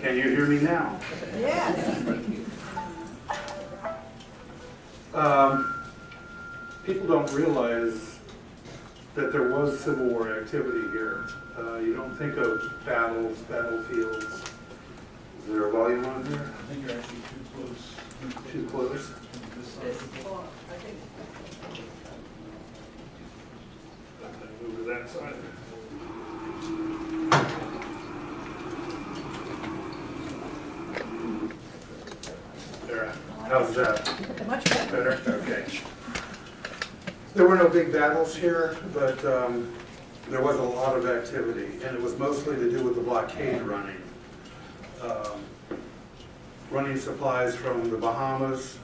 Can you hear me now? Yes. People don't realize that there was Civil War activity here. You don't think of battles, battlefields. Is there a volume on here? I think you're actually too close. Too close? This side. Move to that side. There. How's that? Much better. Better? Okay. There were no big battles here, but there was a lot of activity, and it was mostly to do with the blockade running. Running supplies from the Bahamas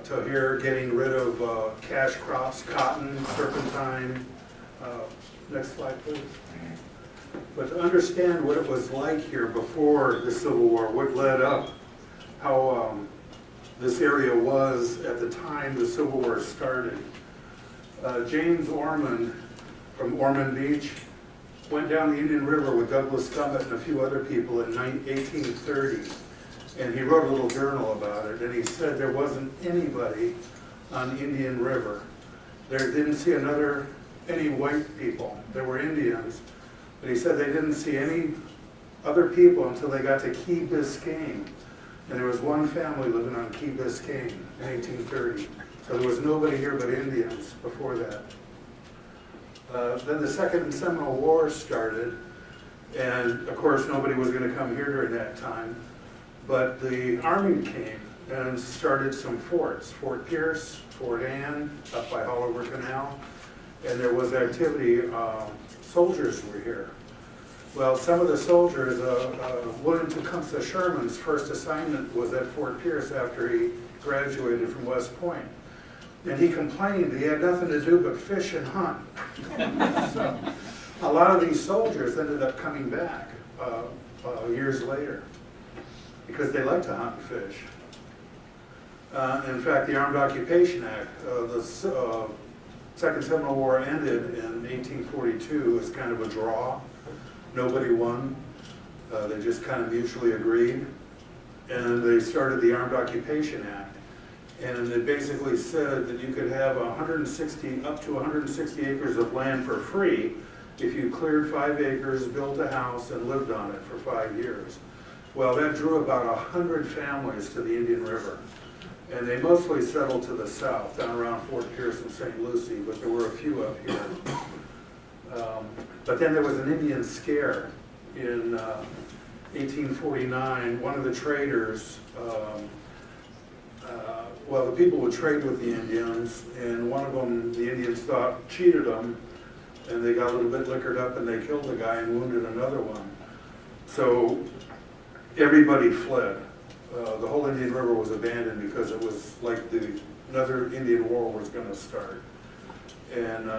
to here, getting rid of cash crops, cotton, turpentine. Next slide, please. But to understand what it was like here before the Civil War, what led up, how this area was at the time the Civil War started. James Ormond from Ormond Beach went down the Indian River with Douglas Dummett and a few other people in 1830, and he wrote a little journal about it, and he said there wasn't anybody on the Indian River. There didn't see any white people. There were Indians, but he said they didn't see any other people until they got to Key Biscayne. And there was one family living on Key Biscayne in 1830. So there was nobody here but Indians before that. Then the Second Seminole War started, and of course nobody was going to come here during that time. But the Army came and started some forts, Fort Pierce, Fort Anne, up by Hollover Canal, and there was activity. Soldiers were here. Well, some of the soldiers, William Tecumseh Sherman's first assignment was at Fort Pierce after he graduated from West Point. And he complained he had nothing to do but fish and hunt. So, a lot of these soldiers ended up coming back years later because they like to hunt and fish. In fact, the Armed Occupation Act, the Second Seminole War ended in 1842 as kind of a draw. Nobody won. They just kind of mutually agreed. And they started the Armed Occupation Act. And it basically said that you could have up to 160 acres of land for free if you cleared 5 acres, built a house, and lived on it for 5 years. Well, that drew about 100 families to the Indian River. And they mostly settled to the south, down around Fort Pierce and St. Lucie, but there were a few up here. But then there was an Indian scare in 1849. One of the traders, the people would trade with the Indians, and one of them, the Indians thought, cheated them, and they got a little bit liquored up and they killed the guy and wounded another one. So everybody fled. The whole Indian River was abandoned because it was like another Indian War was going to start. And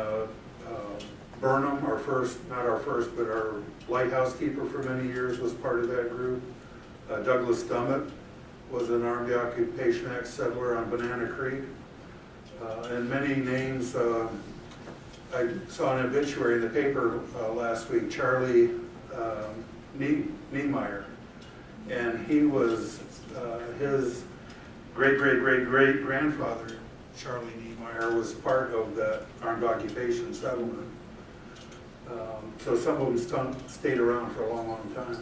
Burnham, not our first, but our lighthouse keeper for many years, was part of that group. Douglas Dummett was an Armed Occupation Act settler on Banana Creek. And many names, I saw an obituary in the paper last week, Charlie Niemeyer. And he was, his great-great-great-great-grandfather, Charlie Niemeyer, was part of that armed occupation settlement. So some of them stayed around for a long, long time.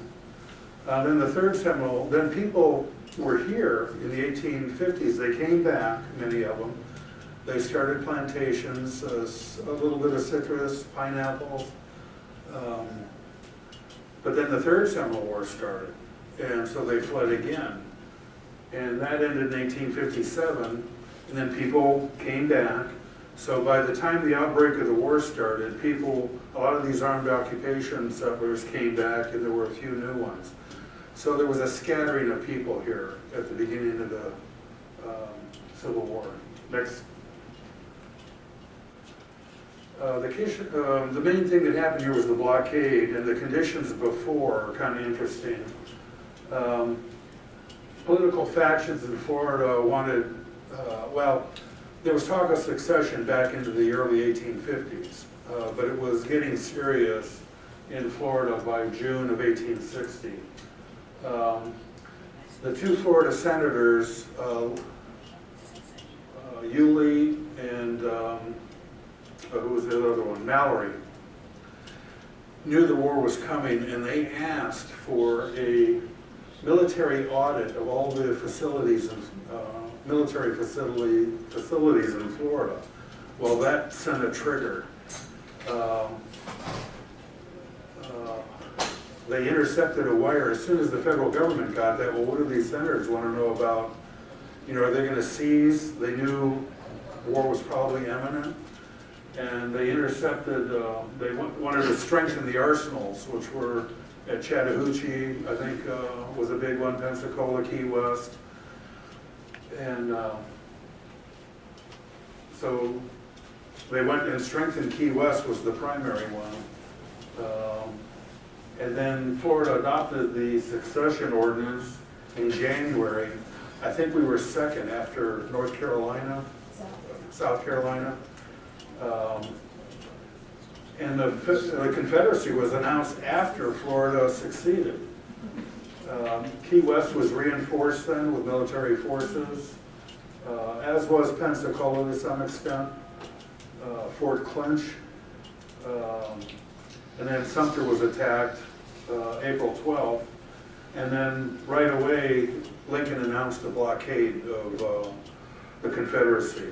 Then the Third Seminole, then people were here in the 1850s. They came back, many of them. They started plantations, a little bit of citrus, pineapples. But then the Third Seminole War started, and so they fled again. And that ended in 1857, and then people came back. So by the time the outbreak of the war started, a lot of these armed occupation settlers came back, and there were a few new ones. So there was a scattering of people here at the beginning of the Civil War. Next. The main thing that happened here was the blockade, and the conditions before are kind of interesting. Political factions in Florida wanted, there was talk of succession back into the early 1850s, but it was getting serious in Florida by June of 1860. The two Florida senators, Yulee and who was the other one? Mallory, knew the war was coming, and they asked for a military audit of all the facilities and military facilities in Florida. Well, that sent a trigger. They intercepted a wire as soon as the federal government got that. Well, what do these senators want to know about? You know, are they going to seize? They knew war was probably imminent, and they intercepted. They wanted to strengthen the arsenals, which were at Chattahoochee, I think, was a big one. Pensacola, Key West, and so they went and strengthened Key West was the primary one. And then Florida adopted the succession ordinance in January. I think we were second after North Carolina, South Carolina. And the Confederacy was announced after Florida succeeded. Key West was reinforced then with military forces, as was Pensacola to some extent, Fort Clinch. And then Sumter was attacked April 12th, and then right away Lincoln announced a blockade of the Confederacy.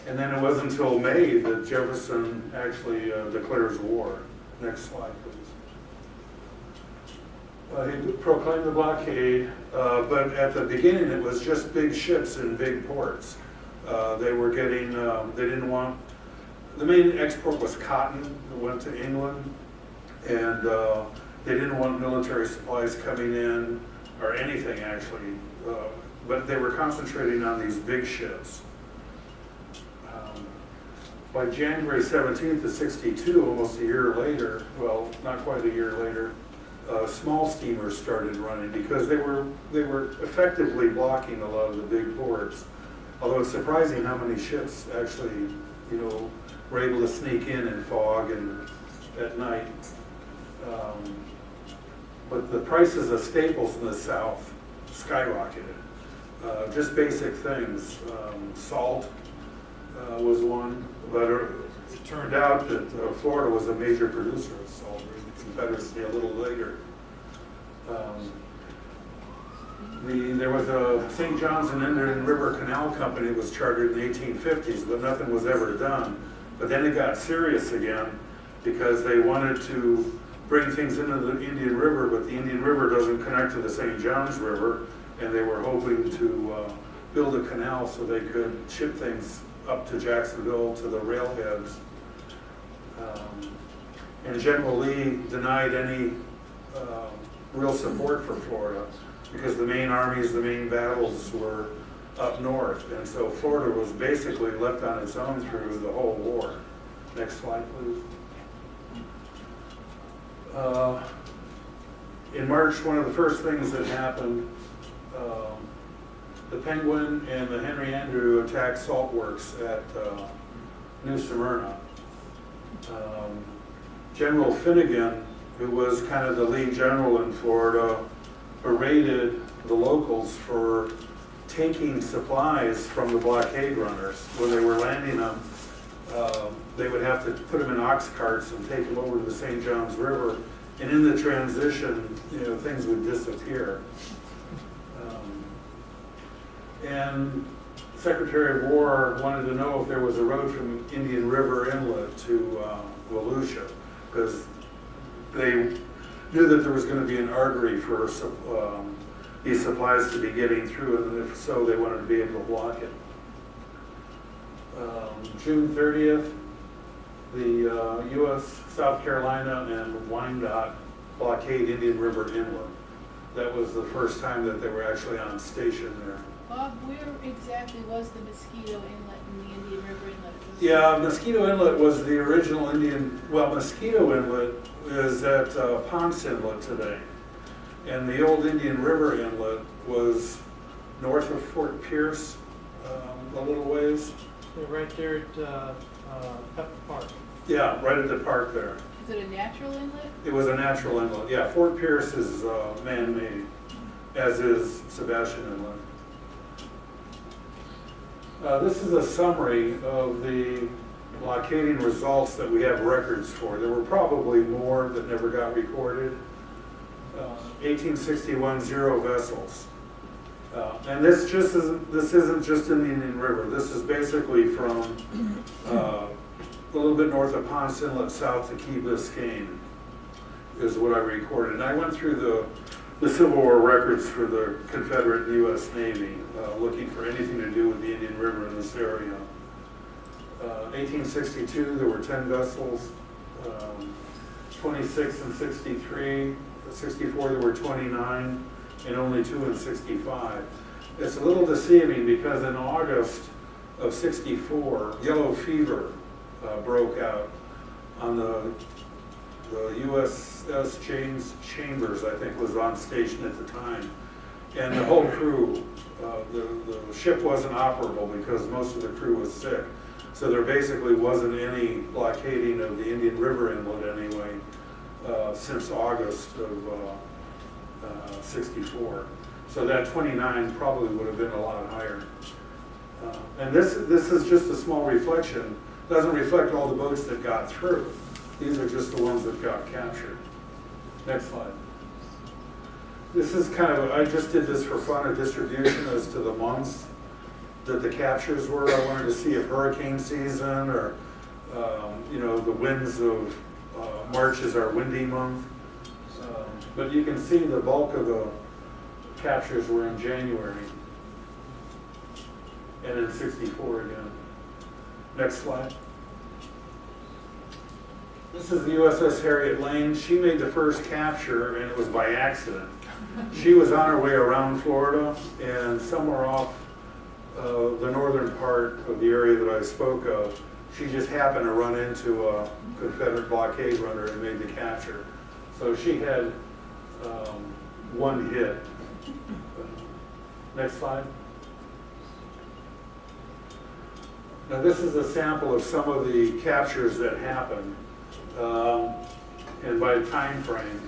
And then it wasn't until May that Jefferson actually declares war. Next slide, please. He proclaimed the blockade, but at the beginning it was just big ships in big ports. They were getting, they didn't want, the main export was cotton that went to England, and they didn't want military supplies coming in, or anything actually, but they were concentrating on these big ships. By January 17th of '62, almost a year later, well, not quite a year later, small steamers started running because they were effectively blocking a lot of the big ports. Although it's surprising how many ships actually, you know, were able to sneak in fog and at night. But the prices of staples in the South skyrocketed. Just basic things. Salt was one, but it turned out that Florida was a major producer of salt, the Confederacy a little later. There was a St. John's and Indian River Canal Company that was chartered in the 1850s, but nothing was ever done. But then it got serious again because they wanted to bring things into the Indian River, but the Indian River doesn't connect to the St. John's River, and they were hoping to build a canal so they could ship things up to Jacksonville to the railheads. And General Lee denied any real support for Florida because the main armies, the main battles were up north, and so Florida was basically left on its own through the whole war. Next slide, please. In March, one of the first things that happened, the Penguin and the Henry Andrew attacked salt works at New Smyrna. General Finnegan, who was kind of the lead general in Florida, berated the locals for taking supplies from the blockade runners. When they were landing them, they would have to put them in ox carts and take them over to the St. John's River. And in the transition, you know, things would disappear. And Secretary of War wanted to know if there was a road from Indian River Inlet to Volusia, because they knew that there was going to be an artery for these supplies to be getting through, and if so, they wanted to be able to block it. June 30th, the Uss South Carolina and Wyandotte blockade Indian River Inlet. That was the first time that they were actually on station there. Bob, where exactly was the Mosquito Inlet and the Indian River Inlet? Yeah, Mosquito Inlet was the original Mosquito Inlet is at Ponce Inlet today. And the old Indian River Inlet was north of Fort Pierce, a little ways. They're right there at Pepper Park. Yeah, right at the park there. Is it a natural inlet? It was a natural inlet. Yeah, Fort Pierce is man-made, as is Sebastian Inlet. This is a summary of the blockading results that we have records for. There were probably more that never got recorded. 1861, 0 vessels. And this isn't just in the Indian River. This is basically from a little bit north of Ponce Inlet south to Key Biscayne is what I recorded. And I went through the Civil War records for the Confederate and U.S. Navy, looking for anything to do with the Indian River in this area. 1862, there were 10 vessels. 26 and 63. 64, there were 29, and only 2 in 65. It's a little deceiving because in August of 64, yellow fever broke out on the USS Chambers, I think, was on station at the time. And the whole crew, the ship wasn't operable because most of the crew was sick. So there basically wasn't any blockading of the Indian River inlet anyway since August of 64. So that 29 probably would have been a lot higher. And this is just a small reflection. Doesn't reflect all the boats that got through. These are just the ones that got captured. Next slide. This is kind of, I just did this for fun, a distribution as to the months that the captures were. I wanted to see if hurricane season or, the winds of March is our windy month. But you can see the bulk of the captures were in January and in 64 again. Next slide. This is the USS Harriet Lane. She made the first capture and it was by accident. She was on her way around Florida and somewhere off the northern part of the area that I spoke of, she just happened to run into a Confederate blockade runner and made the capture. So she had one hit. Next slide. Now this is a sample of some of the captures that happened and by time frame.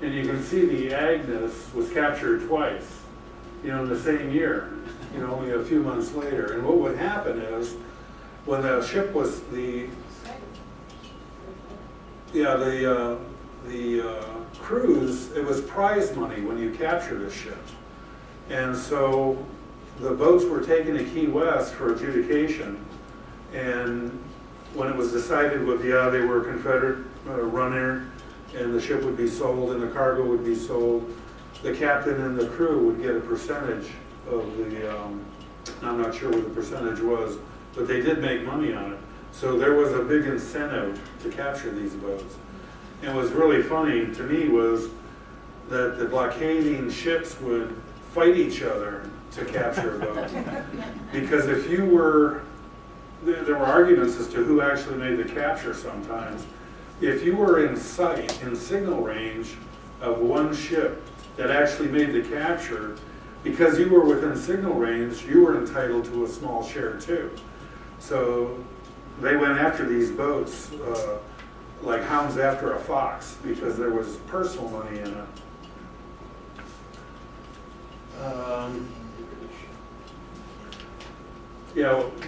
And you can see the Agnes was captured twice, in the same year, only a few months later. And what would happen is when the ship was the cruise, it was prize money when you captured a ship. And so the boats were taken to Key West for adjudication. And when it was decided they were Confederate runner and the ship would be sold and the cargo would be sold, the captain and the crew would get a percentage of the, I'm not sure what the percentage was, but they did make money on it. So there was a big incentive to capture these boats. And what was really funny to me was that the blockading ships would fight each other to capture a boat. Because if you were, there were arguments as to who actually made the capture sometimes. If you were in sight, in signal range of one ship that actually made the capture, because you were within signal range, you were entitled to a small share too. So they went after these boats like hounds after a fox because there was personal money in it.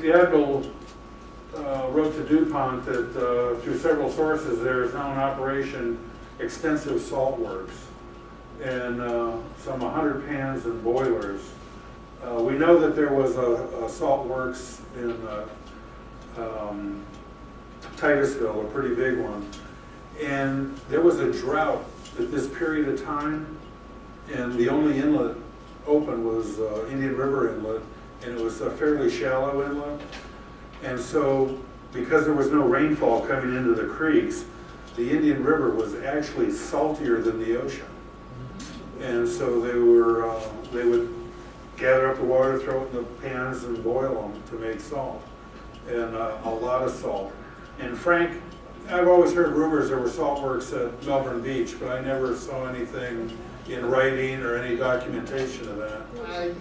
The Admiral wrote to DuPont that through several sources there is now in operation extensive salt works and some 100 pans and boilers. We know that there was a salt works in Titusville, a pretty big one, and there was a drought at this period of time, and the only inlet open was Indian River Inlet, and it was a fairly shallow inlet. And so, because there was no rainfall coming into the creeks, the Indian River was actually saltier than the ocean. And so they would gather up the water, throw it in the pans, and boil them to make salt, and a lot of salt. And Frank, I've always heard rumors there were salt works at Melbourne Beach, but I never saw anything in writing or any documentation of that.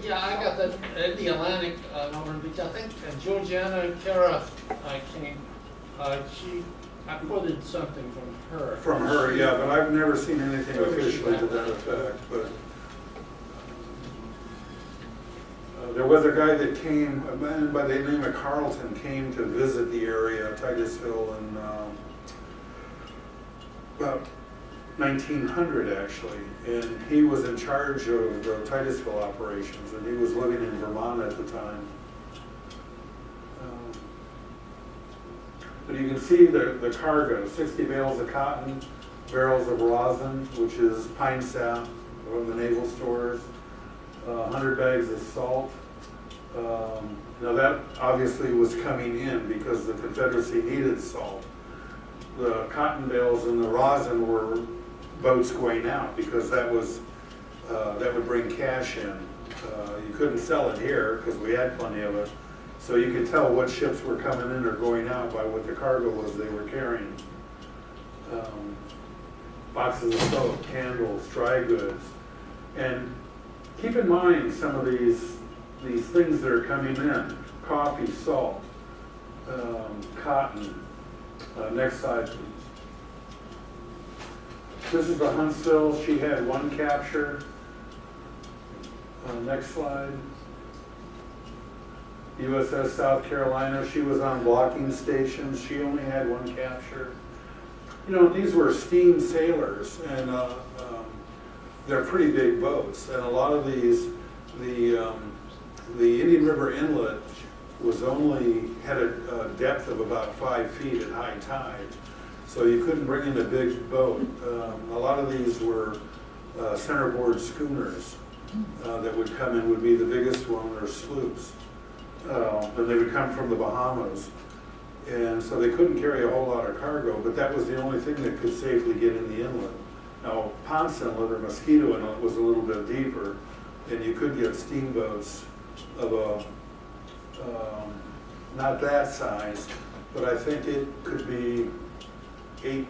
Yeah, I got that at the Atlantic, Melbourne Beach. I think Georgiana Kara came I quoted something from her. From her, yeah, but I've never seen anything officially to that effect, but there was a guy that came, a man by the name of Carlton, came to visit the area, Titusville, in about 1900 actually, and he was in charge of the Titusville operations, and he was living in Vermont at the time. But you can see the cargo, 60 bales of cotton, barrels of rosin, which is pine sap from the naval stores, 100 bags of salt. Now that obviously was coming in because the Confederacy needed salt. The cotton bales and the rosin were boats going out because that would bring cash in. You couldn't sell it here because we had plenty of it. So you could tell what ships were coming in or going out by what the cargo was they were carrying. Boxes of soap, candles, dry goods. And keep in mind some of these things that are coming in. Coffee, salt, cotton. Next slide, please. This is the Huntsville. She had one capture. Next slide. Uss South Carolina. She was on blocking stations. She only had one capture. You know, these were steam sailors, and they're pretty big boats. And a lot of these, the Indian River Inlet had a depth of about 5 feet at high tide, so you couldn't bring in a big boat. A lot of these were centerboard schooners that would come in, would be the biggest one, or sloops. And they would come from the Bahamas. And so they couldn't carry a whole lot of cargo, but that was the only thing that could safely get in the inlet. Now, Ponce Inlet or Mosquito Inlet was a little bit deeper, and you could get steamboats of a, not that size, but I think it could be 8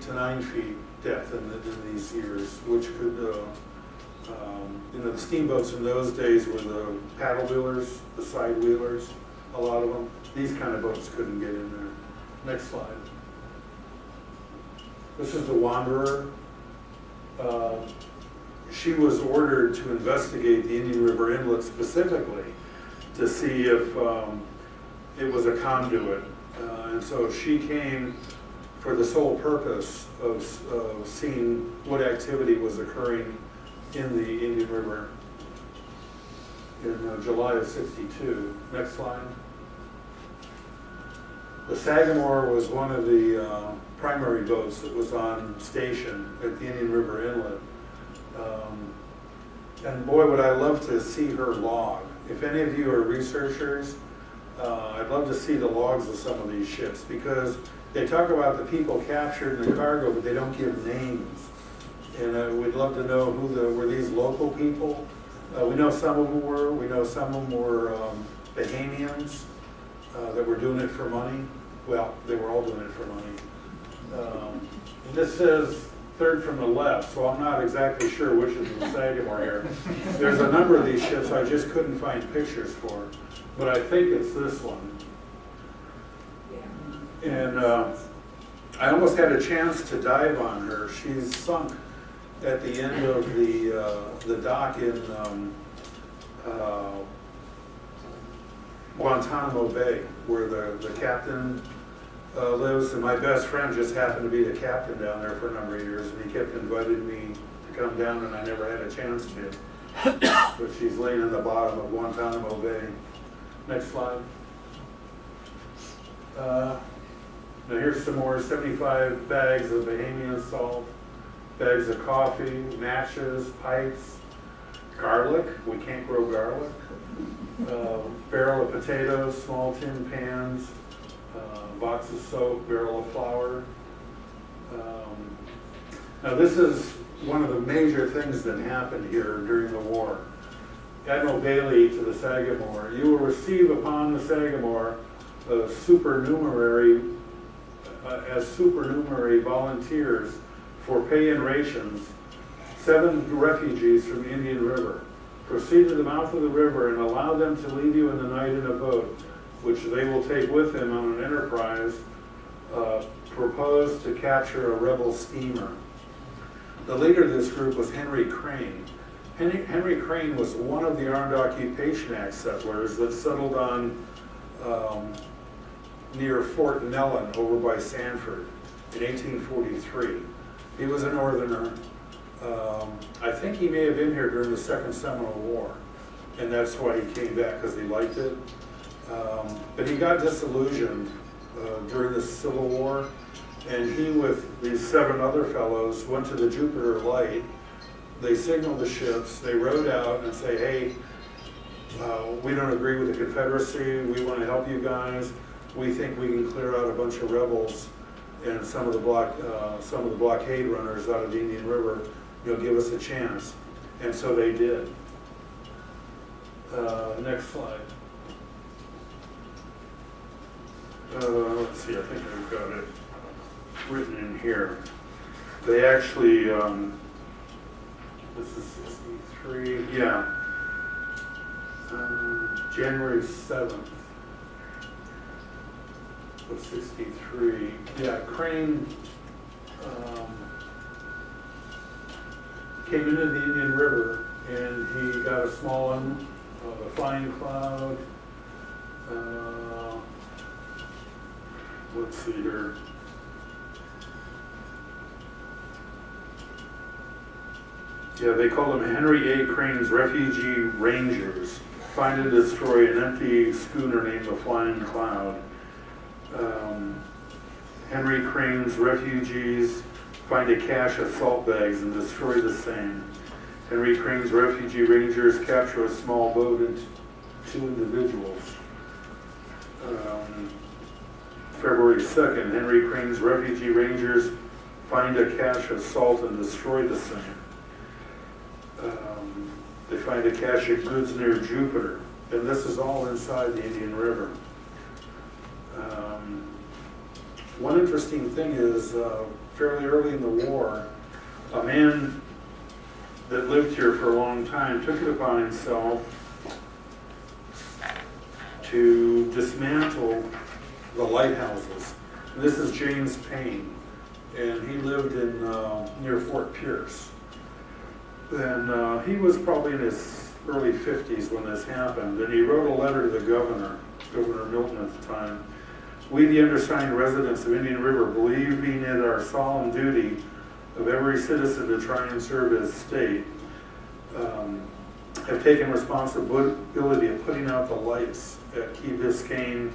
to 9 feet depth in these years, which could, you know, the steamboats in those days were the paddle wheelers, the side wheelers, a lot of them. These kind of boats couldn't get in there. Next slide. This is the Wanderer. She was ordered to investigate the Indian River Inlet specifically to see if it was a conduit. And so she came for the sole purpose of seeing what activity was occurring in the Indian River in July of '62. Next slide. The Sagamore was one of the primary boats that was on station at the Indian River Inlet. And boy, would I love to see her log. If any of you are researchers, I'd love to see the logs of some of these ships, because they talk about the people captured in the cargo, but they don't give names. And we'd love to know were these local people? We know some of them were. We know some of them were Bahamians that were doing it for money. Well, they were all doing it for money. And this says third from the left, so I'm not exactly sure which is the Sagamore here. There's a number of these ships I just couldn't find pictures for, but I think it's this one. And I almost had a chance to dive on her. She's sunk at the end of the dock in Guantanamo Bay, where the captain lives, and my best friend just happened to be the captain down there for a number of years, and he kept inviting me to come down, and I never had a chance to. But she's laying in the bottom of Guantanamo Bay. Next slide. Now here's some more 75 bags of Bahamian salt, bags of coffee, matches, pipes, garlic. We can't grow garlic. Barrel of potatoes, small tin pans, box of soap, barrel of flour. Now this is one of the major things that happened here during the war. Admiral Bailey to the Sagamore: "You will receive upon the Sagamore as supernumerary volunteers for pay and rations 7 refugees from the Indian River. Proceed to the mouth of the river and allow them to leave you in the night in a boat, which they will take with them on an enterprise proposed to capture a rebel steamer. The leader of this group was Henry Crane. Henry Crane was one of the Armed Occupation Act settlers that settled on near Fort Nellen over by Sanford in 1843. He was a northerner. I think he may have been here during the Second Seminole War, and that's why he came back, because he liked it. But he got disillusioned during the Civil War, and he, with these 7 other fellows, went to the Jupiter Light. They signaled the ships, they rowed out and say, hey, we don't agree with the Confederacy, we want to help you guys. We think we can clear out a bunch of rebels and some of the blockade runners out of the Indian River. You'll give us a chance. And so they did. Next slide. Let's see, I think I've got it written in here. They actually, this is 63, yeah. January 7th of 63. Yeah, Crane came into the Indian River, and he got a small one, a flying cloud. Let's see here. Yeah, they call them Henry A. Crane's Refugee Rangers. Find and destroy an empty schooner named the Flying Cloud. Henry Crane's refugees find a cache of salt bags and destroy the same. Henry Crane's Refugee Rangers capture a small boat and 2 individuals. February 2nd, Henry Crane's Refugee Rangers find a cache of salt and destroy the same. They find a cache of goods near Jupiter, and this is all inside the Indian River. One interesting thing is, fairly early in the war, a man that lived here for a long time took it upon himself to dismantle the lighthouses. And this is James Payne, and he lived in near Fort Pierce. And he was probably in his early 50s when this happened, and he wrote a letter to the governor, Governor Milton at the time. We, the undersigned residents of Indian River, believing it our solemn duty of every citizen to try and serve his state, have taken responsibility of putting out the lights at Key Biscayne,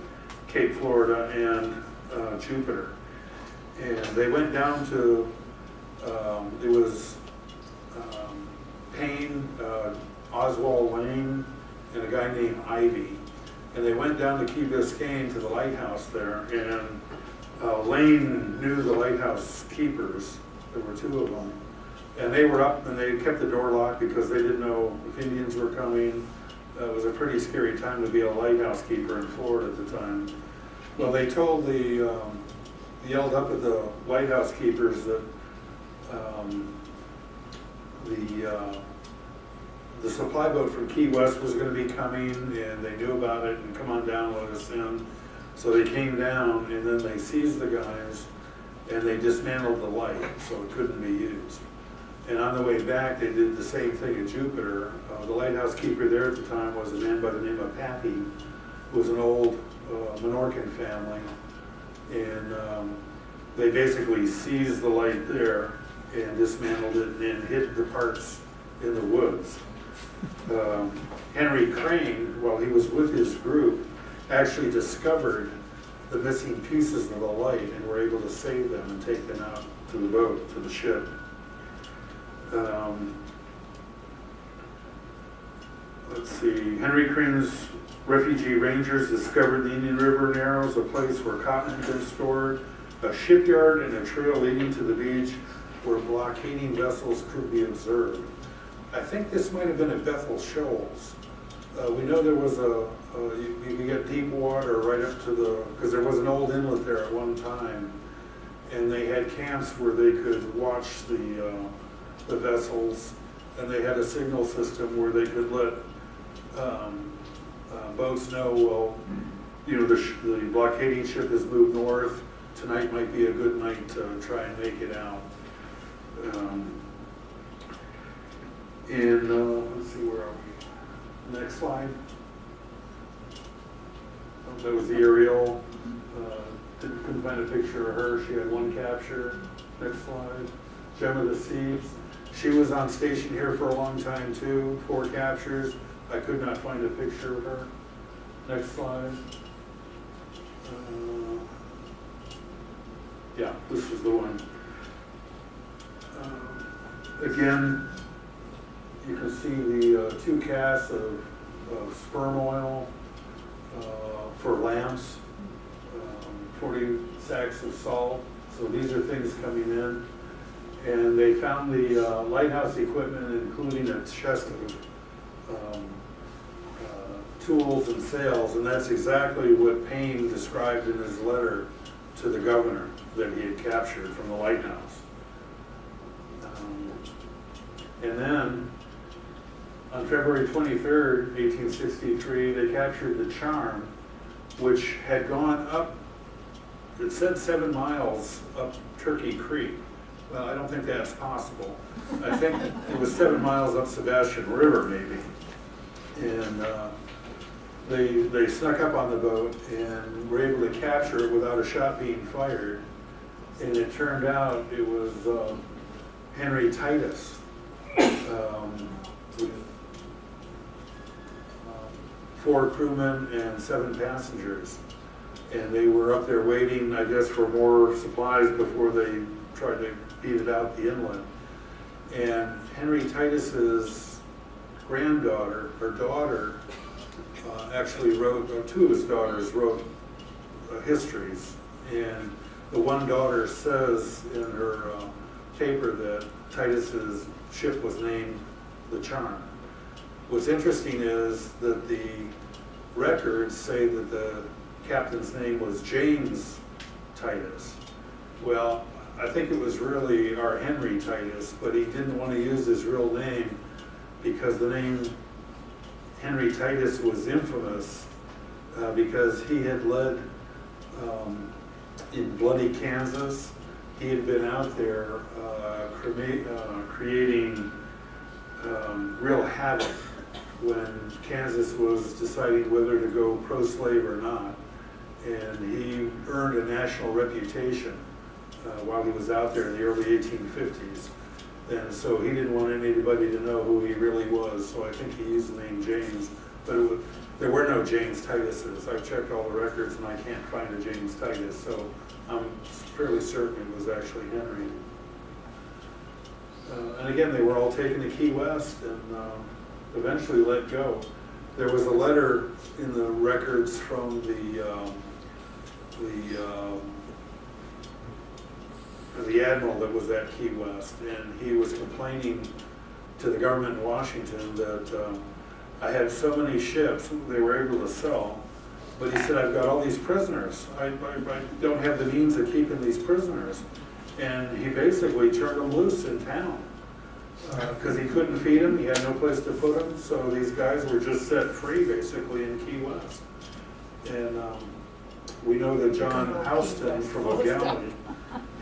Cape Florida, and Jupiter. And they went down to, it was Payne, Oswald Lane, and a guy named Ivy. And they went down to Key Biscayne to the lighthouse there, and Lane knew the lighthouse keepers. There were 2 of them. And they were up, and they kept the door locked because they didn't know if Indians were coming. It was a pretty scary time to be a lighthouse keeper in Florida at the time. Well, they told yelled up at the lighthouse keepers that the supply boat from Key West was going to be coming, and they knew about it, and come on down, let us in. So they came down, and then they seized the guys, and they dismantled the light, so it couldn't be used. And on the way back, they did the same thing at Jupiter. The lighthouse keeper there at the time was a man by the name of Pappy, who was an old Menorcan family. And they basically seized the light there and dismantled it and hid the parts in the woods. Henry Crane, while he was with his group, actually discovered the missing pieces of the light and were able to save them and take them out to the boat, to the ship. Let's see, Henry Crane's Refugee Rangers discovered the Indian River Narrows, a place where cotton had been stored, a shipyard, and a trail leading to the beach where blockading vessels could be observed. I think this might have been at Bethel Shoals. We know there was you could get deep water right up to because there was an old inlet there at one time, and they had camps where they could watch the vessels, and they had a signal system where they could let boats know, well, you know, the blockading ship has moved north, tonight might be a good night to try and make it out. Let's see, where are we? Next slide. That was the aerial. Couldn't find a picture of her. She had one capture. Next slide. Gem of the Seas. She was on station here for a long time too, 4 captures. I could not find a picture of her. Next slide. Yeah, this is the one. Again, you can see the 2 casts of sperm oil for lamps, 40 sacks of salt. So these are things coming in. And they found the lighthouse equipment, including a chest of tools and sails, and that's exactly what Payne described in his letter to the governor that he had captured from the lighthouse. And then, on February 23rd, 1863, they captured the Charm, which had gone up, it said 7 miles up Turkey Creek. Well, I don't think that's possible. I think it was 7 miles up Sebastian River, maybe. And they snuck up on the boat and were able to capture it without a shot being fired. And it turned out it was Henry Titus with 4 crewmen and 7 passengers. And they were up there waiting, I guess, for more supplies before they tried to beat it out the inlet. And Henry Titus's granddaughter, or daughter, actually wrote, or 2 of his daughters wrote histories. And the one daughter says in her paper that Titus's ship was named the Charm. What's interesting is that the records say that the captain's name was James Titus. Well, I think it was really our Henry Titus, but he didn't want to use his real name because the name Henry Titus was infamous because he had led in Bloody Kansas. He had been out there creating real havoc when Kansas was deciding whether to go pro-slave or not. And he earned a national reputation while he was out there in the early 1850s. And so he didn't want anybody to know who he really was, so I think he used the name James. But there were no James Tituses. I've checked all the records and I can't find a James Titus, so I'm fairly certain it was actually Henry. And again, they were all taken to Key West and eventually let go. There was a letter in the records from the admiral that was at Key West, and he was complaining to the government in Washington that I had so many ships they were able to sell, but he said, I've got all these prisoners. I don't have the means of keeping these prisoners. And he basically turned them loose in town because he couldn't feed them, he had no place to put them, so these guys were just set free basically in Key West. And we know that John Houston from O'Galley,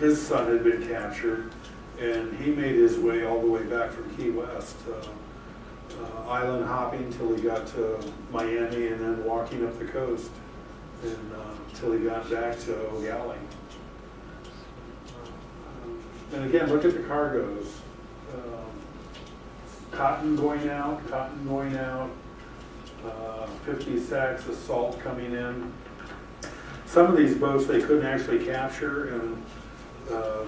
his son had been captured, and he made his way all the way back from Key West, island hopping till he got to Miami and then walking up the coast until he got back to O'Galley. And again, look at the cargoes. Cotton going out, 50 sacks of salt coming in. Some of these boats they couldn't actually capture, and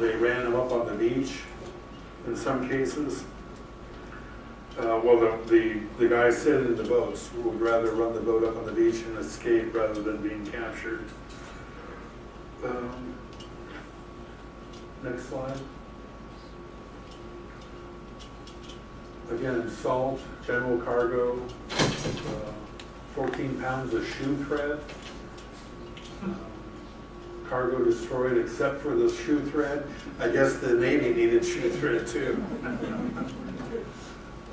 they ran them up on the beach in some cases. Well, the guys sitting in the boats would rather run the boat up on the beach and escape rather than being captured. Next slide. Again, salt, general cargo, 14 pounds of shoe thread. Cargo destroyed except for the shoe thread. I guess the Navy needed shoe thread too.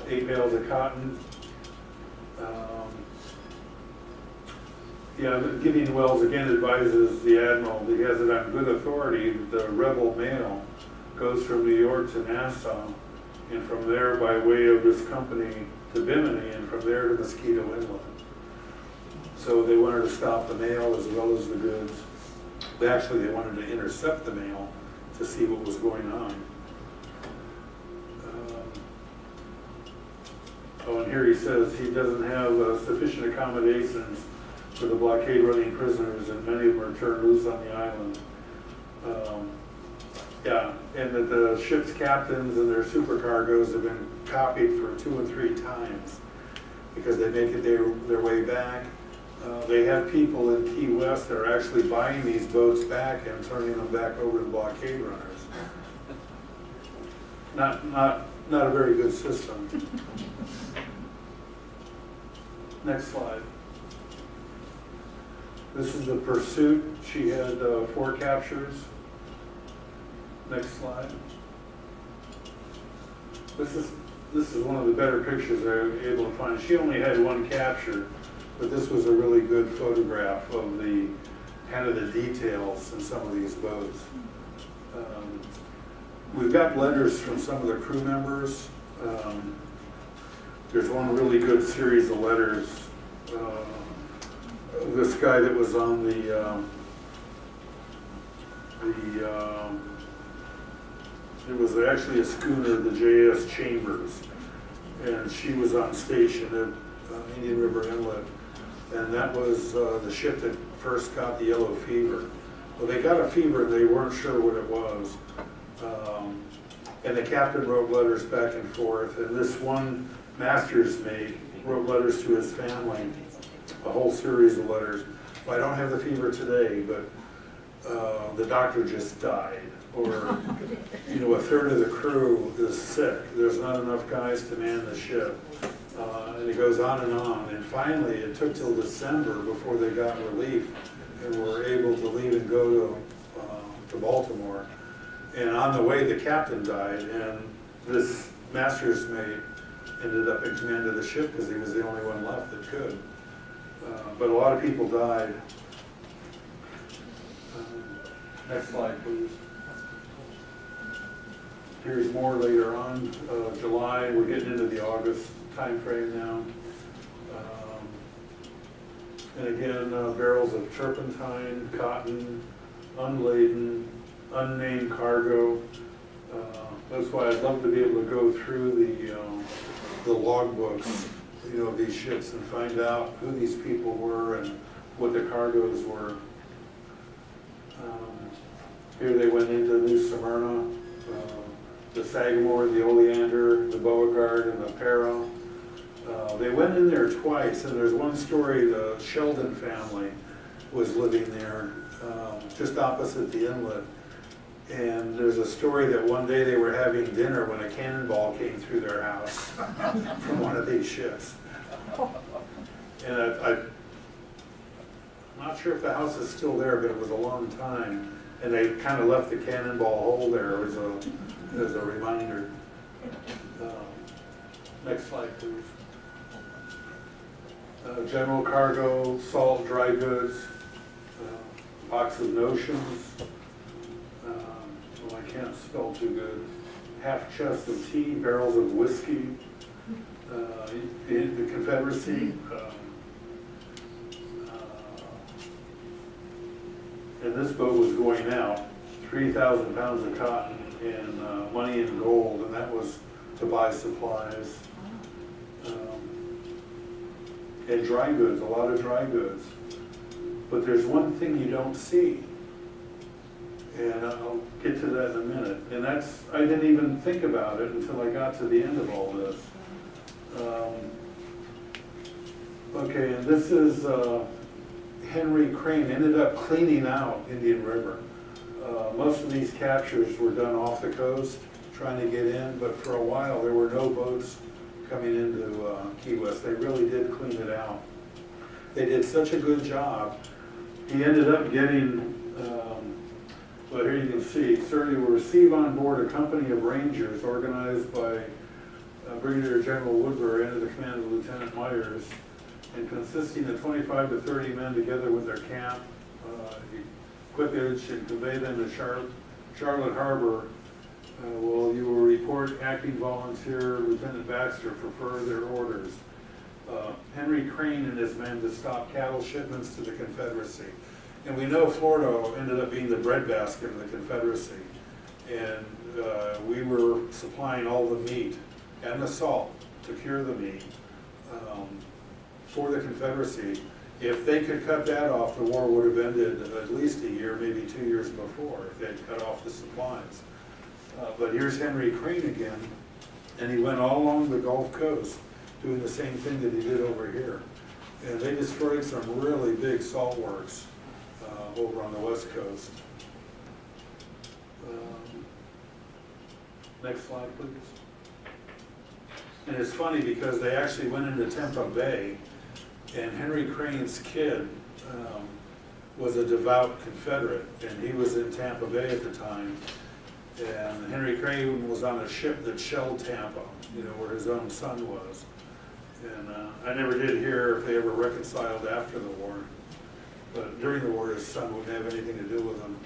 8 bales of cotton. Yeah, Gideon Wells again advises the admiral that he has it on good authority that the rebel mail goes from New York to Nassau, and from there by way of this company to Bimini, and from there to Mosquito Inlet. So they wanted to stop the mail as well as the goods. Actually, they wanted to intercept the mail to see what was going on. Oh, and here he says he doesn't have sufficient accommodations for the blockade running prisoners, and many of them are turned loose on the island. Yeah, and that the ship's captains and their supercargoes have been copied for 2 and 3 times because they make it their way back. They have people in Key West that are actually buying these boats back and turning them back over to the blockade runners. Not a very good system. Next slide. This is the Pursuit. She had 4 captures. Next slide. This is one of the better pictures I was able to find. She only had 1 capture, but this was a really good photograph of the kind of the details in some of these boats. We've got letters from some of the crew members. There's one really good series of letters. This guy that was on it was actually a schooner, the J.S. Chambers, and she was on station at Indian River Inlet, and that was the ship that first got the yellow fever. Well, they got a fever and they weren't sure what it was. And the captain wrote letters back and forth, and this one master's mate wrote letters to his family, a whole series of letters. Well, I don't have the fever today, but the doctor just died, or you know, a third of the crew is sick. There's not enough guys to man the ship, and it goes on. And finally, it took till December before they got relief and were able to leave and go to Baltimore. And on the way, the captain died, and this master's mate ended up in command of the ship because he was the only one left that could. But a lot of people died. Next slide, please. Here's more later on, July. We're getting into the August time frame now. And again, barrels of turpentine, cotton, unladen, unnamed cargo. That's why I'd love to be able to go through the logbooks, you know, of these ships and find out who these people were and what the cargoes were. Here they went into New Smyrna, the Sagamore, the Oleander, the Beauregard, and the Peril. They went in there twice, and there's one story, the Sheldon family was living there, just opposite the inlet. And there's a story that one day they were having dinner when a cannonball came through their house from one of these ships. And I'm not sure if the house is still there, but it was a long time. And they kind of left the cannonball hole there as a reminder. Next slide, please. General cargo, salt, dry goods, box of notions. Well, I can't spell too good. Half chest of tea, barrels of whiskey, the Confederacy. And this boat was going out, 3,000 pounds of cotton and money in gold, and that was to buy supplies. And dry goods, a lot of dry goods. But there's one thing you don't see, and I'll get to that in a minute. And that's, I didn't even think about it until I got to the end of all this. Okay, and this is Henry Crane ended up cleaning out Indian River. Most of these captures were done off the coast, trying to get in, but for a while there were no boats coming into Key West. They really did clean it out. They did such a good job. He ended up getting, well, here you can see, sir, you will receive on board a company of Rangers organized by Brigadier General Woodbury under the command of Lieutenant Myers, and consisting of 25 to 30 men together with their camp, equipage, and convey them to Charlotte Harbor. Well, you will report acting volunteer Lieutenant Baxter for further orders. Henry Crane and his men to stop cattle shipments to the Confederacy. And we know Florida ended up being the breadbasket of the Confederacy. And we were supplying all the meat and the salt to cure the meat for the Confederacy. If they could cut that off, the war would have ended at least a year, maybe 2 years before, if they'd cut off the supplies. But here's Henry Crane again, and he went all along the Gulf Coast doing the same thing that he did over here. And they destroyed some really big salt works over on the West Coast. Next slide, please. And it's funny because they actually went into Tampa Bay, and Henry Crane's kid was a devout Confederate, and he was in Tampa Bay at the time. And Henry Crane was on a ship that shelled Tampa, where his own son was. And I never did hear if they ever reconciled after the war. But during the war, his son wouldn't have anything to do with him.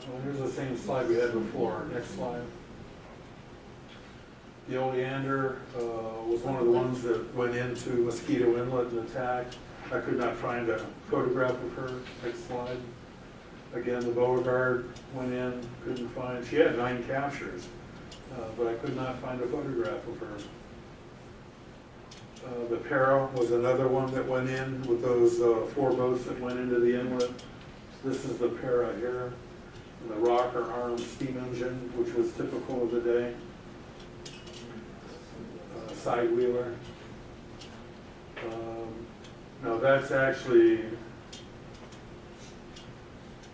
Well, here's the same slide we had before. Next slide. The Oleander was one of the ones that went into Mosquito Inlet and attacked. I could not find a photograph of her. Next slide. Again, the Beauregard went in, couldn't find. She had 9 captures, but I could not find a photograph of her. The Para was another one that went in with those 4 boats that went into the inlet. This is the Para here. And the rocker arm steam engine, which was typical of the day. Side wheeler. No, that's actually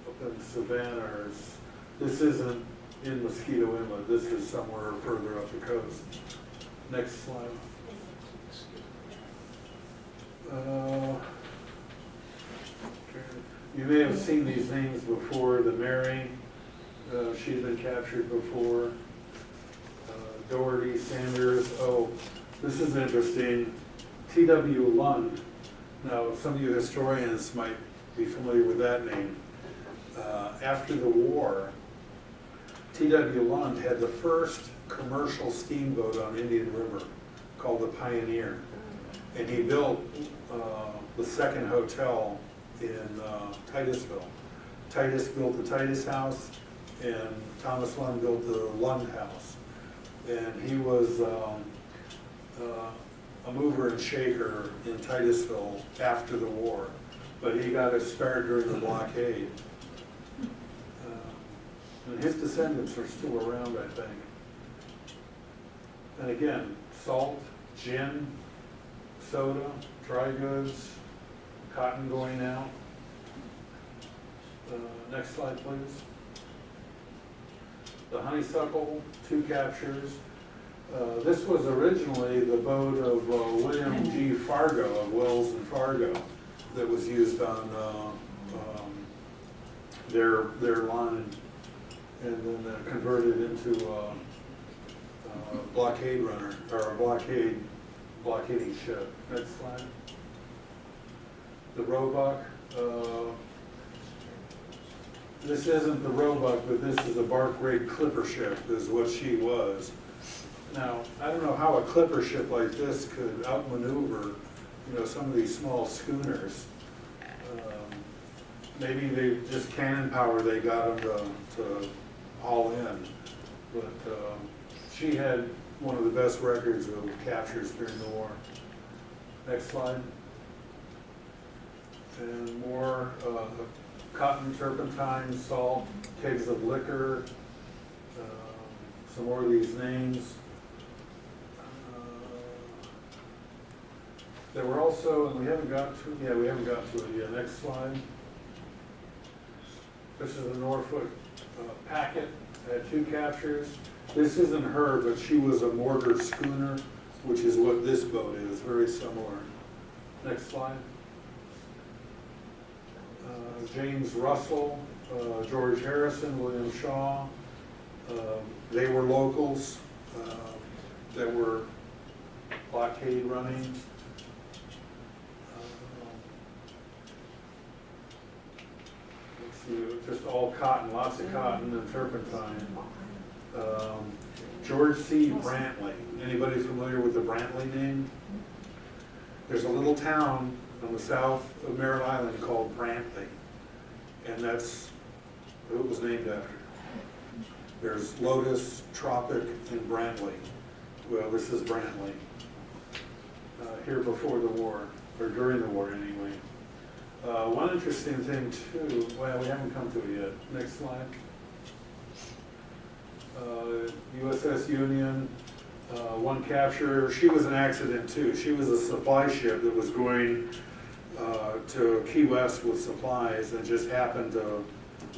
up in Savannah. This isn't in Mosquito Inlet. This is somewhere further up the coast. Next slide. You may have seen these names before. The Mary, she's been captured before. Doherty, Sanders. Oh, this is interesting. T.W. Lund. Now, some of you historians might be familiar with that name. After the war, T.W. Lund had the first commercial steamboat on Indian River called the Pioneer. And he built the second hotel in Titusville. Titus built the Titus House, and Thomas Lund built the Lund House. And he was a mover and shaker in Titusville after the war, but he got his start during the blockade. And his descendants are still around, I think. And again, salt, gin, soda, dry goods, cotton going out. Next slide, please. The Honeysuckle, 2 captures. This was originally the boat of William G. Fargo of Wells and Fargo that was used on their line, and then converted into a blockade runner, or a blockading ship. Next slide. The Roebuck. This isn't the Roebuck, but this is a bark rig clipper ship, is what she was. Now, I don't know how a clipper ship like this could outmaneuver, some of these small schooners. Maybe they just cannon power they got them to haul in. But she had one of the best records of captures during the war. Next slide. And more cotton, turpentine, salt, kegs of liquor, some more of these names. There were also, and we haven't got to it yet. Next slide. This is the Norfolk Packet, had 2 captures. This isn't her, but she was a mortar schooner, which is what this boat is, very similar. Next slide. James Russell, George Harrison, William Shaw. They were locals that were blockade running. Let's see, just all cotton, lots of cotton and turpentine. George C. Brantley. Anybody familiar with the Brantley name? There's a little town on the south of Merritt Island called Brantley, and that's who it was named after. There's Lotus, Tropic, and Brantley. Well, this is Brantley. Here before the war, or during the war anyway. One interesting thing too, well, we haven't come to it yet. Next slide. USS Union, one capture. She was an accident too. She was a supply ship that was going to Key West with supplies and just happened to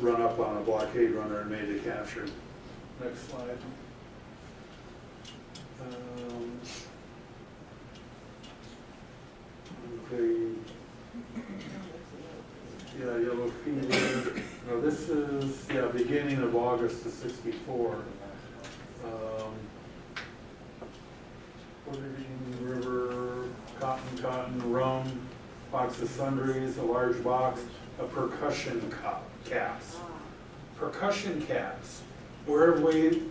run up on a blockade runner and made the capture. Next slide. Okay. Yeah, yellow fever. No, this is, yeah, beginning of August of '64. River, cotton, rum, box of sundries, a large box, a percussion caps. Percussion caps. Where have we,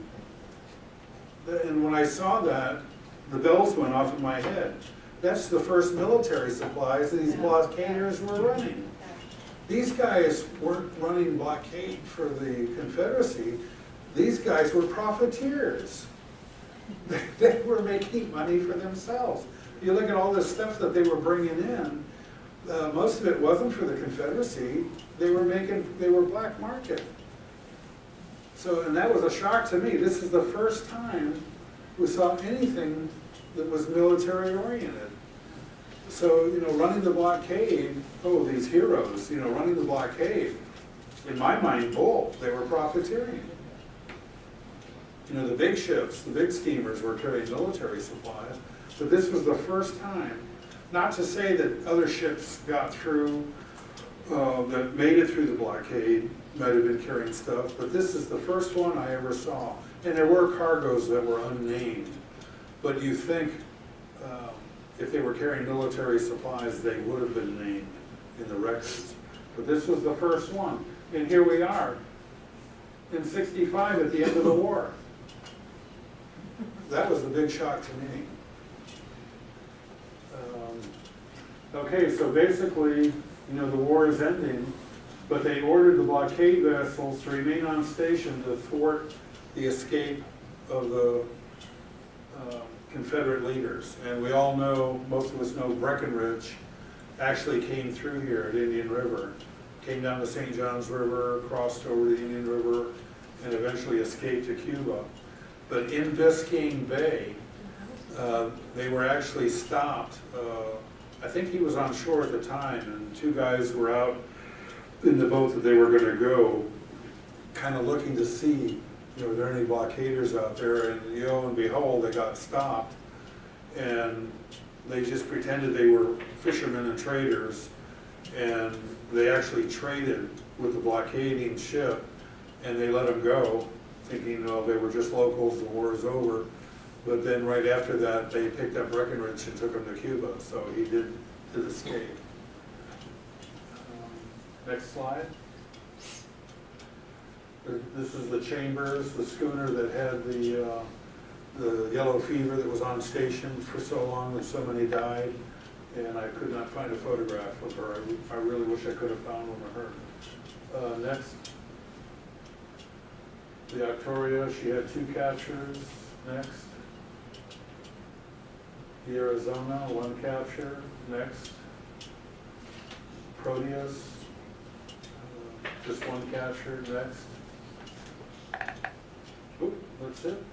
and when I saw that, the bells went off in my head. That's the first military supplies that these blockaders were running. These guys weren't running blockade for the Confederacy. These guys were profiteers. They were making money for themselves. You look at all this stuff that they were bringing in, most of it wasn't for the Confederacy. They were black market. So, and that was a shock to me. This is the first time we saw anything that was military oriented. So, running the blockade, oh, these heroes, running the blockade, in my mind, bull. They were profiteering. The big ships, the big steamers were carrying military supplies, but this was the first time. Not to say that other ships got through, that made it through the blockade, might have been carrying stuff, but this is the first one I ever saw. And there were cargoes that were unnamed, but you think if they were carrying military supplies, they would have been named in the records. But this was the first one, and here we are, in '65 at the end of the war. That was the big shock to me. Okay, so basically, the war is ending, but they ordered the blockade vessels to remain on station to thwart the escape of the Confederate leaders. And we all know, most of us know, Breckinridge actually came through here at Indian River, came down the St. Johns River, crossed over the Indian River, and eventually escaped to Cuba. But in Biscayne Bay, they were actually stopped. I think he was on shore at the time, and two guys were out in the boat that they were going to go, kind of looking to see, were there any blockaders out there, and lo and behold, they got stopped, and they just pretended they were fishermen and traders, and they actually traded with the blockading ship, and they let them go, thinking, they were just locals, the war is over. But then right after that, they picked up Breckinridge and took him to Cuba, so he did escape. Next slide. This is the Chambers, the schooner that had the yellow fever that was on station for so long that so many died, and I could not find a photograph of her. I really wish I could have found one of her. Next. The Victoria, she had 2 captures. Next. The Arizona, 1 capture. Next. Proteus, just 1 capture. Next. Oop, that's it.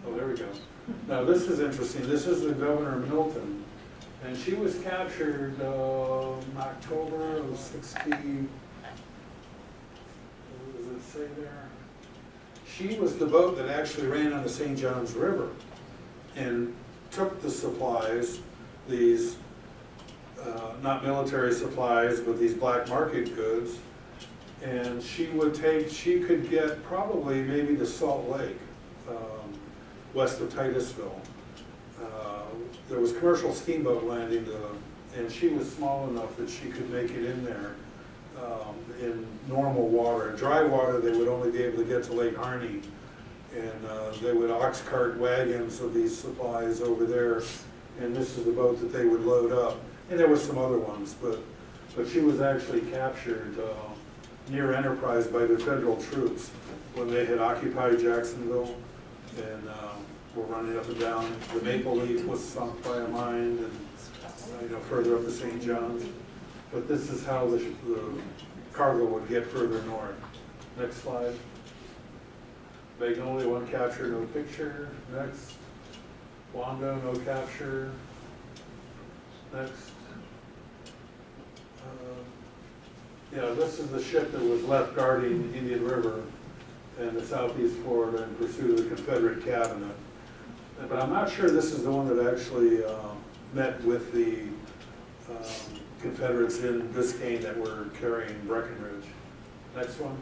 Oh, there we go. Now this is interesting. This is the Governor Milton, and she was captured in October of '60. What does it say there? She was the boat that actually ran on the St. Johns River and took the supplies, these not military supplies, but these black market goods, and she could get probably maybe to Salt Lake, west of Titusville, There was commercial steamboat landing, and she was small enough that she could make it in there in normal water. In dry water, they would only be able to get to Lake Harney, and they would ox cart wagons of these supplies over there, and this is the boat that they would load up. And there were some other ones, but she was actually captured near Enterprise by the federal troops when they had occupied Jacksonville and were running up and down. The Maple Leaf was sunk by a mine, and further up the St. John's. But this is how the cargo would get further north. Next slide. Magnolia, one capture, no picture. Next. Wando, no capture. Next. This is the ship that was left guarding Indian River and the southeast Florida in pursuit of the Confederate cabinet. But I'm not sure this is the one that actually met with the Confederates in Biscayne that were carrying Breckinridge. Next one.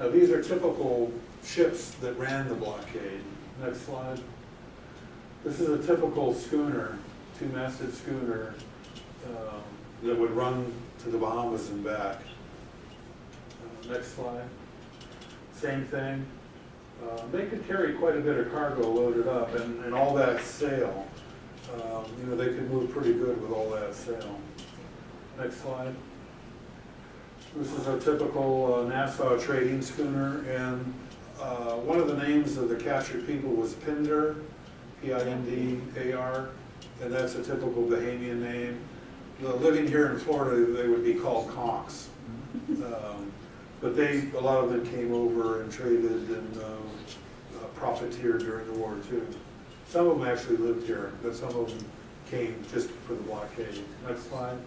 Now these are typical ships that ran the blockade. Next slide. This is a typical schooner, two-masted schooner that would run to the Bahamas and back. Next slide. Same thing. They could carry quite a bit of cargo loaded up, and all that sail. They could move pretty good with all that sail. Next slide. This is a typical Nassau trading schooner, and one of the names of the captured people was Pindar, P-I-N-D-A-R, and that's a typical Bahamian name. Living here in Florida, they would be called conchs. But a lot of them came over and traded and profiteered during the war too. Some of them actually lived here, but some of them came just for the blockade. Next slide.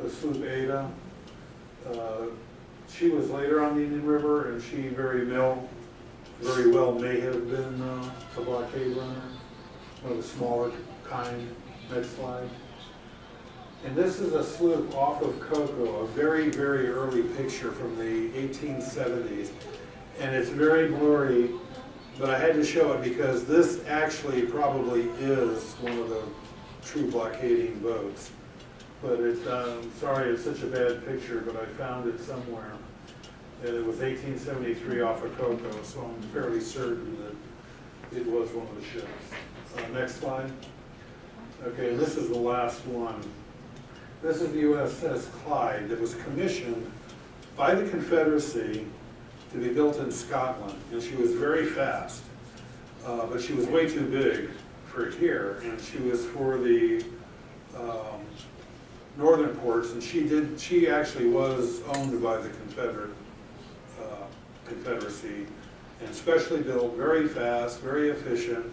The sloop Ada. She was later on the Indian River, and she very well may have been a blockade runner, one of the smaller kind. Next slide. And this is a sloop off of Cocoa, a very, very early picture from the 1870s. And it's very blurry, but I had to show it because this actually probably is one of the true blockading boats. But it's, sorry it's such a bad picture, but I found it somewhere. And it was 1873 off of Cocoa, so I'm fairly certain that it was one of the ships. Next slide. Okay, this is the last one. This is the USS Clyde that was commissioned by the Confederacy to be built in Scotland. And she was very fast, but she was way too big for here. And she was for the northern ports, and she actually was owned by the Confederacy, and specially built, very fast, very efficient.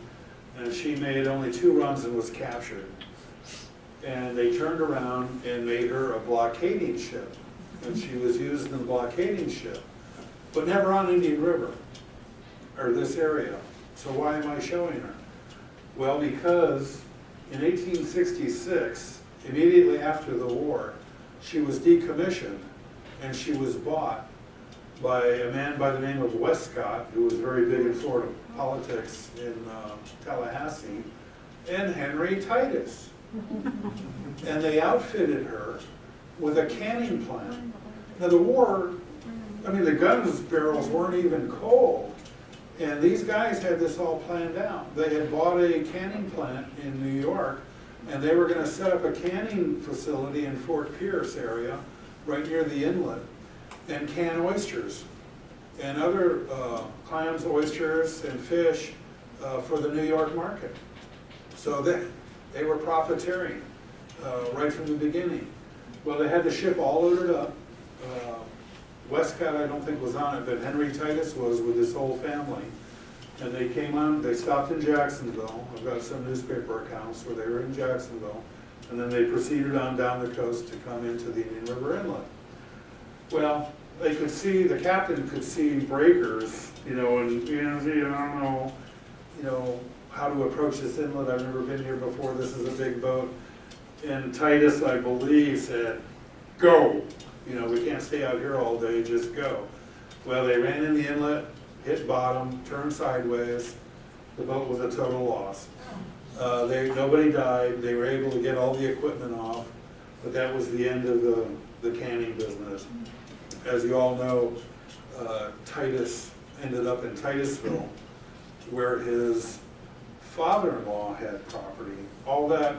And she made only 2 runs and was captured. And they turned around and made her a blockading ship. And she was used in the blockading ship, but never on Indian River, or this area. So why am I showing her? Well, because in 1866, immediately after the war, she was decommissioned, and she was bought by a man by the name of Westcott, who was very big in Florida politics in Tallahassee, and Henry Titus. And they outfitted her with a canning plant. Now the war, the guns barrels weren't even cold. And these guys had this all planned out. They had bought a canning plant in New York, and they were going to set up a canning facility in Fort Pierce area, right near the inlet, and can oysters and other clams, oysters, and fish for the New York market. So they were profiteering right from the beginning. Well, they had the ship all loaded up. Westcott, I don't think, was on it, but Henry Titus was with his whole family. And they came on, they stopped in Jacksonville. I've got some newspaper accounts where they were in Jacksonville. And then they proceeded on down the coast to come into the Indian River Inlet. Well, they could see, the captain could see breakers, and I don't know, how to approach this inlet. I've never been here before. This is a big boat. And Titus, I believe, said, "Go. We can't stay out here all day, just go." Well, they ran in the inlet, hit bottom, turned sideways, The boat was a total loss. Nobody died, they were able to get all the equipment off, but that was the end of the canning business. As you all know, Titus ended up in Titusville, where his father-in-law had property. All that,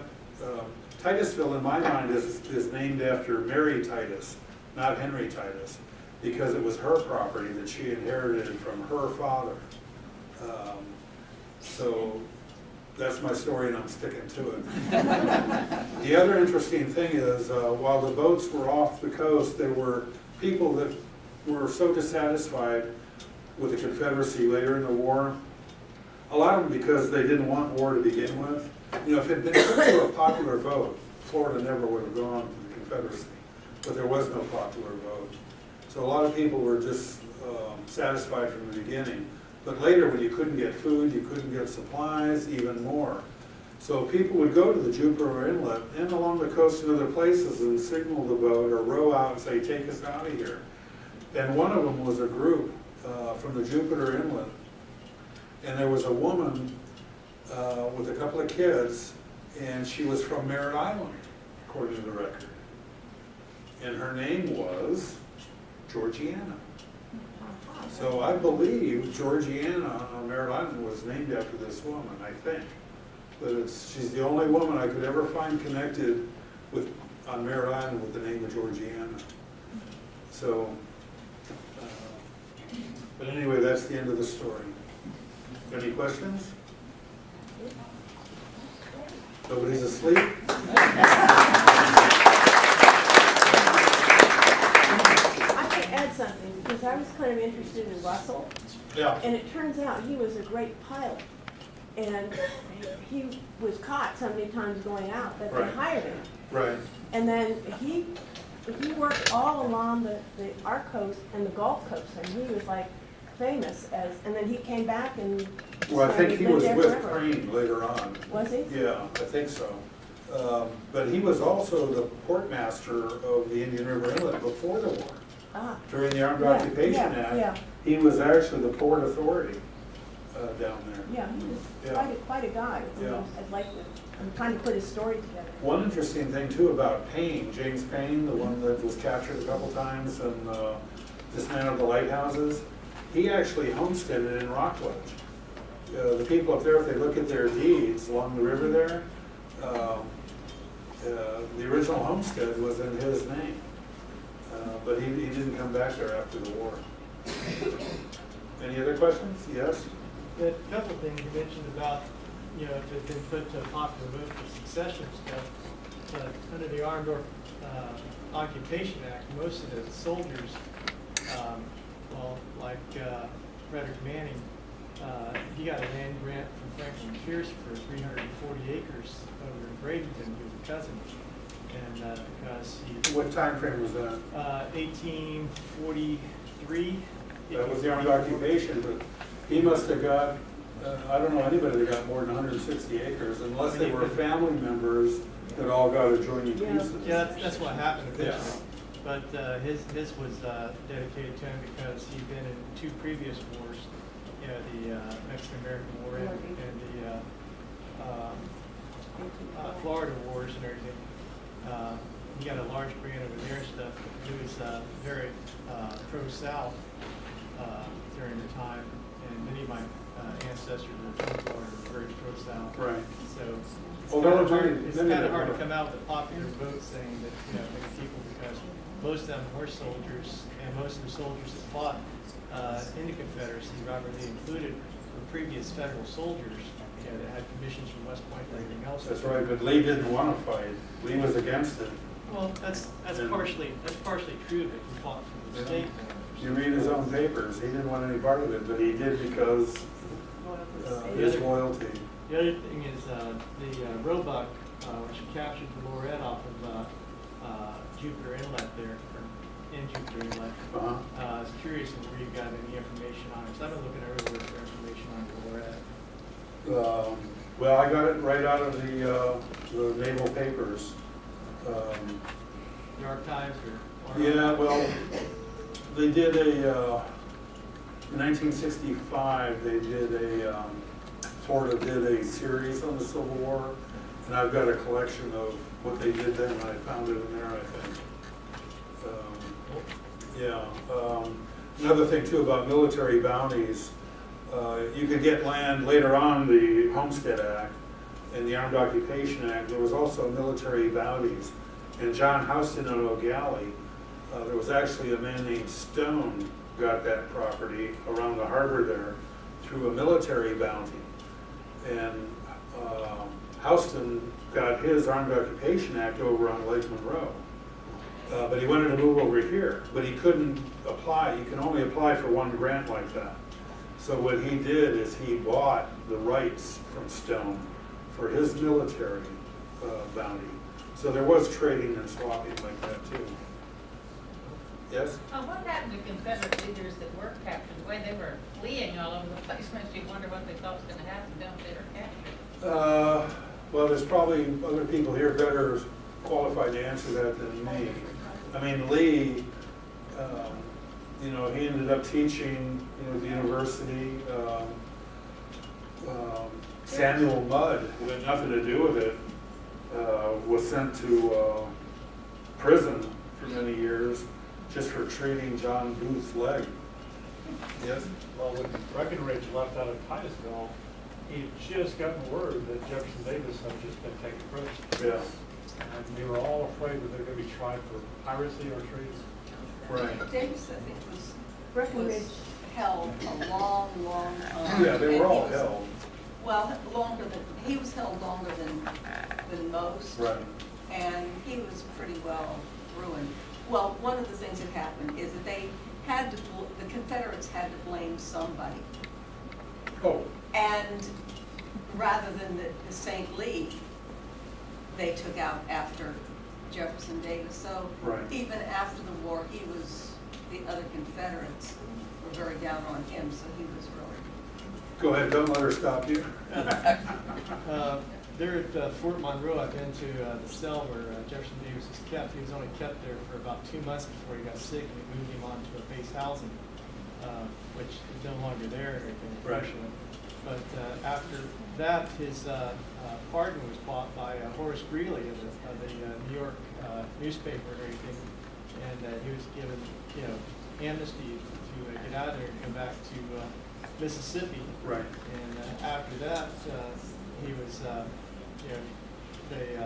Titusville in my mind is named after Mary Titus, not Henry Titus, because it was her property that she inherited from her father. So that's my story and I'm sticking to it. The other interesting thing is, while the boats were off the coast, there were people that were so dissatisfied with the Confederacy later in the war. A lot of them because they didn't want war to begin with. You know, if it had been such a popular vote, Florida never would have gone to the Confederacy. But there was no popular vote. So a lot of people were just satisfied from the beginning. But later, when you couldn't get food, you couldn't get supplies, even more. So people would go to the Jupiter Inlet and along the coast and other places and signal the boat or row out and say, take us out of here. And one of them was a group from the Jupiter Inlet. And there was a woman with a couple of kids, and she was from Merritt Island, according to the record. And her name was Georgiana. So I believe Georgiana on Merritt Island was named after this woman, I think. But she's the only woman I could ever find connected with on Merritt Island with the name of Georgiana. So, but anyway, that's the end of the story. Any questions? Nobody's asleep? Add something, because I was kind of interested in Russell, Yeah. and it turns out he was a great pilot, and he was caught so many times going out that they Right. hired him. Right. And then he worked all along our coast and the Gulf Coast, and he was like famous as, and then he came back and. Well, I think he lived was there with forever. Crane later on. Was he? Yeah, I think so. But he was also the portmaster of the Indian River Inlet before the war. Ah. During the Armed Yeah, Occupation yeah, Act, yeah. he was actually the port authority down there. Yeah, he was Yeah. quite a guy. Yeah. I'd like to, I'm trying to put his story together. One interesting thing too about Payne, James Payne, the one that was captured a couple times and dismantled the lighthouses, he actually homesteaded in Rockledge. The people up there, if they look at their deeds along the river there, the original homestead was in his name. But he didn't come back there after the war. Any other questions? Yes? A couple of things you mentioned about, you know, if it's been put to a popular vote for succession stuff. Under the Armed Occupation Act, most of the soldiers, well, like Frederick Manning, he got a land grant from Franklin Pierce for 340 acres over in Bradenton. He was a cousin. And because he... What time frame was that? 1843. That was the Armed Occupation, but he must have got, I don't know anybody that got more than 160 acres, unless they were family members that all got adjoining pieces. Yeah, that's what happened eventually. Yeah. But his was dedicated to him because he'd been in two previous wars, you know, the Mexican-American War and the Florida Wars and everything. He got a large grant over there and stuff. He was very pro-South during the time, and many of my ancestors were from Florida were very pro-South. Right. So it's Well, kind of there were hard, many- it's many kind of that hard to were. come out with a popular vote saying that, you know, many people, because most of them were soldiers, and most of the soldiers that fought in the Confederacy, Robert Lee included, were previous federal soldiers, you know, that had commissions from West Point and everything else. That's right, but Lee didn't want to fight. Lee was against it. Well, that's And- partially true that he fought for the state. You read his own papers, he didn't want any part of it, but he did because his loyalty. The other thing is the Roebuck, which captured the Lorette off of Jupiter Inlet there, or in Jupiter Inlet. I was curious where you got any information on it, because I've been looking everywhere for information on the Lorette. Well, I got it right out of the naval papers. The archives or? Yeah, well, they did in 1965, they did a Florida did a series on the Civil War, and I've got a collection of what they did then, and I found it in there, I think. Another thing too about military bounties, you could get land later on, the Homestead Act and the Armed Occupation Act. There was also military bounties. In John Houston and O'Galley, there was actually a man named Stone got that property around the harbor there through a military bounty. And Houston got his Armed Occupation Act over on Lake Monroe. But he wanted to move over here, but he couldn't apply. You can only apply for one grant like that. So what he did is he bought the rights from Stone for his military bounty. So there was trading and swapping like that too. Yes? What happened to Confederate leaders that were captured? The way they were fleeing all over the place makes you wonder what they thought was going to happen to them if they were captured. Well, there's probably other people here better qualified to answer that than me. I mean, Lee, you know, he ended up teaching, you know, at the university. Samuel Mudd, who had nothing to do with it, was sent to prison for many years just for treating John Booth's leg. Yes? Well, when Breckenridge left out of Titusville, he had just gotten word that Jefferson Davis had just been taken prisoner. Yeah. And they were all afraid that they're going to be tried for piracy or treason. Right. Davis, I think, was Breckenridge. held a long, long time. Yeah, they And were he all was- held. Well, he was held longer than most. Right. And he was pretty well ruined. Well, one of the things that happened is that the Confederates had to blame somebody. Oh, And rather than the St. Lee, they took out after Jefferson Davis. So Right. even after the war, the other Confederates were very down on him, so he was really. go ahead, don't let her stop you. There at Fort Monroe, I've been to the cell where Jefferson Davis was kept. He was only kept there for about 2 months before he got sick, and we moved him on to a base housing, which is no longer there and everything, Right. unfortunately. But after that, his pardon was bought by Horace Greeley of the New York newspaper and everything, and he was given, you know, amnesty to get out of there and come back to Mississippi. Right. And after that, he was, you know, they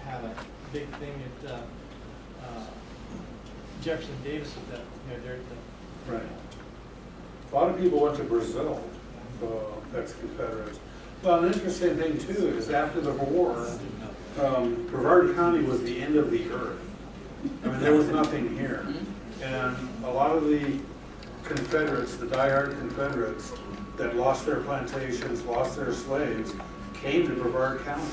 had a big thing at Jefferson Davis at that, you know, Right. A lot of people went to Brazil, ex-Confederates. Well, an interesting thing too is after the war, Brevard County was the end of the earth. I mean, there was nothing here. And a lot of the Confederates, the diehard Confederates that lost their plantations, lost their slaves, came to Brevard County.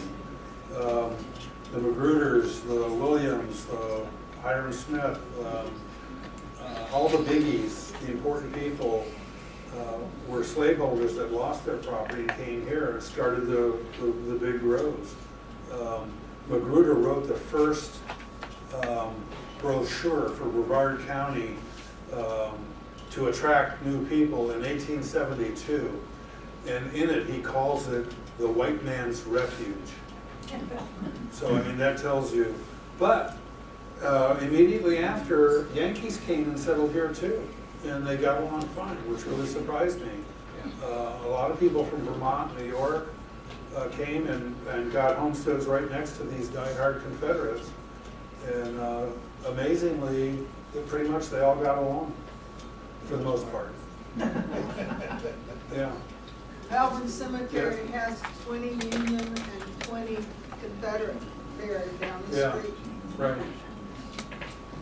The Magruders, the Williams, the Hiram Smith, all the biggies, the important people, were slaveholders that lost their property and came here and started the big roads. Magruder wrote the first brochure for Brevard County to attract new people in 1872, and in it he calls it the white man's refuge. So I mean that tells you. But immediately after, Yankees came and settled here too, and they got along fine, which really surprised me. A lot of people from Vermont, New York, came and got homesteads right next to these diehard Confederates, and amazingly, pretty much they all got along, for the most part. Yeah. Melbourne Cemetery has 20 Union and 20 Confederate buried down the Yeah. street. Right.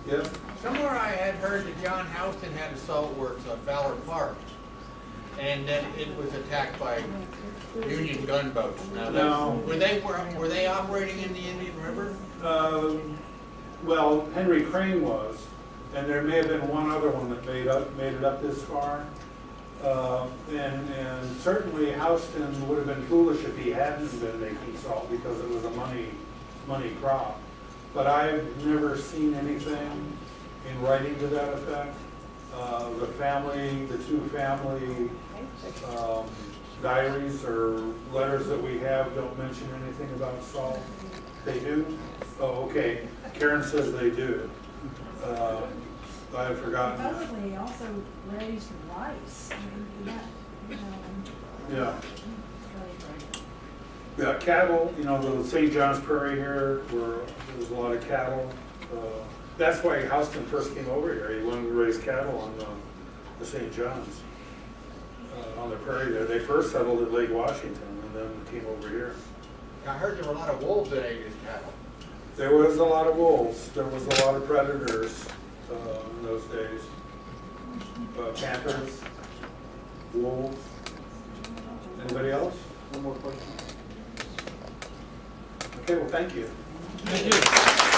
Yep. Somewhere I had heard that John Houston had a salt works on Valor Park, and that it was attacked by Union gunboats. Now, No. were they operating in the Indian River? Well, Henry Crane was, and there may have been one other one that made it up this far. And certainly Houston would have been foolish if he hadn't been making salt because it was a money crop. But I've never seen anything in writing to that effect. The two family diaries or letters that we have don't mention anything about salt? They do? Oh, okay. Karen says they do. I had forgotten. Supposedly he also raised rice. I mean, you know, Yeah. Yeah, cattle, you know, the St. John's Prairie here, where there's a lot of cattle. That's why Houston first came over here. He wanted to raise cattle on the St. John's. On the prairie there. They first settled at Lake Washington and then came over here. I heard there were a lot of wolves that ate his cattle. There was a lot of wolves. There was a lot of predators in those days. Panthers, wolves. Anybody else? One more question. Okay, well, thank you. Thank you.